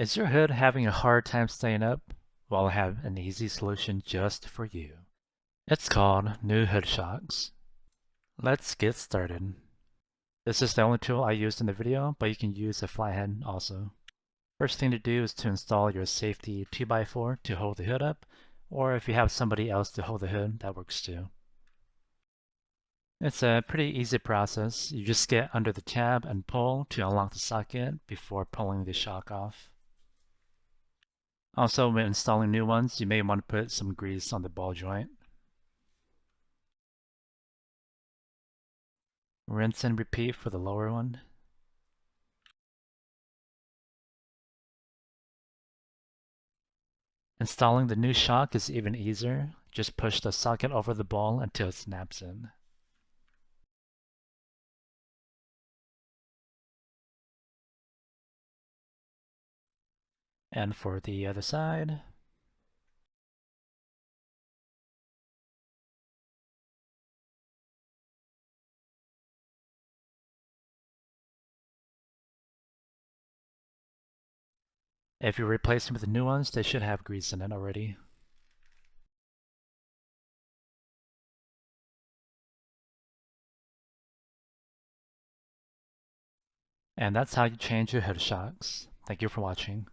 Is your hood having a hard time staying up? Well, I have an easy solution just for you. It's called New Hood Shocks. Let's get started. This is the only tool I used in the video, but you can use a flathead also. First thing to do is to install your safety 2x4 to hold the hood up, or if you have somebody else to hold the hood, that works too. It's a pretty easy process. You just get under the tab and pull to unlock the socket before pulling the shock off. Also, when installing new ones, you may want to put some grease on the ball joint. Rinse and repeat for the lower one. Installing the new shock is even easier. Just push the socket over the ball until it snaps in. And for the other side. If you replace them with the new ones, they should have grease in it already. And that's how you change your hood shocks. Thank you for watching.